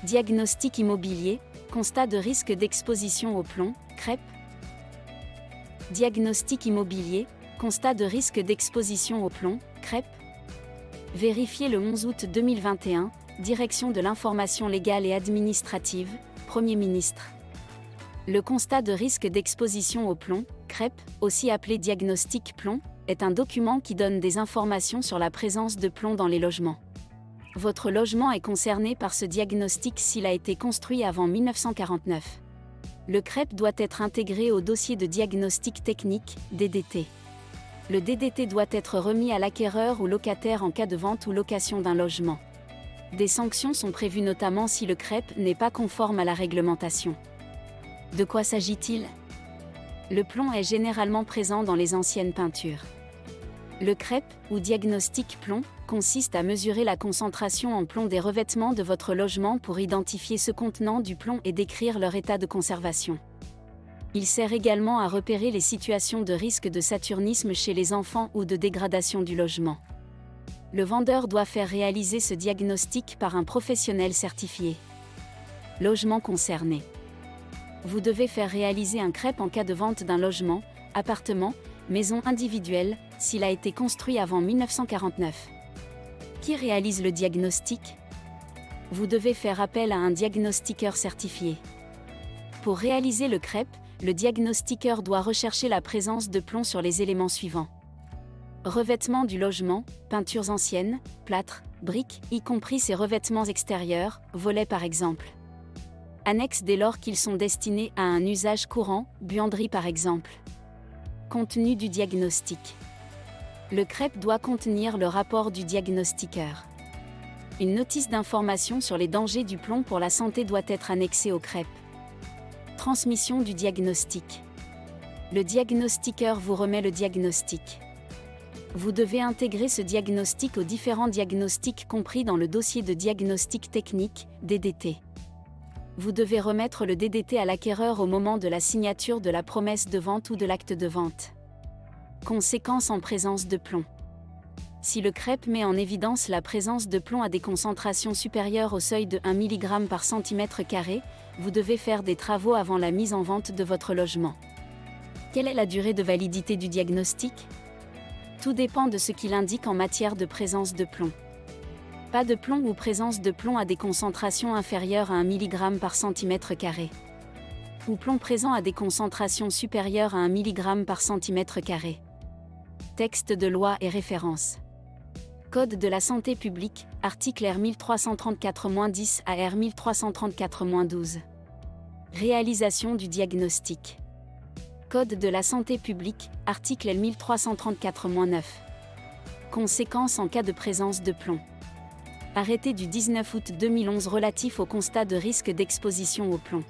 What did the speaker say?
Diagnostic immobilier, constat de risque d'exposition au plomb, CREP. Diagnostic immobilier, constat de risque d'exposition au plomb, CREP. Vérifié le 11 août 2021, Direction de l'information légale et administrative, Premier ministre. Le constat de risque d'exposition au plomb, CREP, aussi appelé diagnostic plomb, est un document qui donne des informations sur la présence de plomb dans les logements. Votre logement est concerné par ce diagnostic s'il a été construit avant 1949. Le CREP doit être intégré au dossier de diagnostic technique, DDT. Le DDT doit être remis à l'acquéreur ou locataire en cas de vente ou location d'un logement. Des sanctions sont prévues notamment si le CREP n'est pas conforme à la réglementation. De quoi s'agit-il ? Le plomb est généralement présent dans les anciennes peintures. Le CREP, ou diagnostic plomb, consiste à mesurer la concentration en plomb des revêtements de votre logement pour identifier ceux contenant du plomb et décrire leur état de conservation. Il sert également à repérer les situations de risque de saturnisme chez les enfants ou de dégradation du logement. Le vendeur doit faire réaliser ce diagnostic par un professionnel certifié. Logement concerné. Vous devez faire réaliser un CREP en cas de vente d'un logement, appartement, maison individuelle, s'il a été construit avant 1949. Qui réalise le diagnostic ? Vous devez faire appel à un diagnostiqueur certifié. Pour réaliser le CREP, le diagnostiqueur doit rechercher la présence de plomb sur les éléments suivants. Revêtements du logement, peintures anciennes, plâtre, briques, y compris ses revêtements extérieurs, volets par exemple. Annexes dès lors qu'ils sont destinés à un usage courant, buanderie par exemple. Contenu du diagnostic. Le CREP doit contenir le rapport du diagnostiqueur. Une notice d'information sur les dangers du plomb pour la santé doit être annexée au CREP. Transmission du diagnostic. Le diagnostiqueur vous remet le diagnostic. Vous devez intégrer ce diagnostic aux différents diagnostics compris dans le dossier de diagnostic technique, DDT. Vous devez remettre le DDT à l'acquéreur au moment de la signature de la promesse de vente ou de l'acte de vente. Conséquences en présence de plomb. Si le CREP met en évidence la présence de plomb à des concentrations supérieures au seuil de 1 mg par cm², vous devez faire des travaux avant la mise en vente de votre logement. Quelle est la durée de validité du diagnostic ? Tout dépend de ce qu'il indique en matière de présence de plomb. Pas de plomb ou présence de plomb à des concentrations inférieures à 1 mg par cm². Ou plomb présent à des concentrations supérieures à 1 mg par cm². Texte de loi et références. Code de la santé publique, article R 1334-10 à R 1334-12. Réalisation du diagnostic. Code de la santé publique, article L 1334-9. Conséquences en cas de présence de plomb. Arrêté du 19 août 2011 relatif au constat de risque d'exposition au plomb.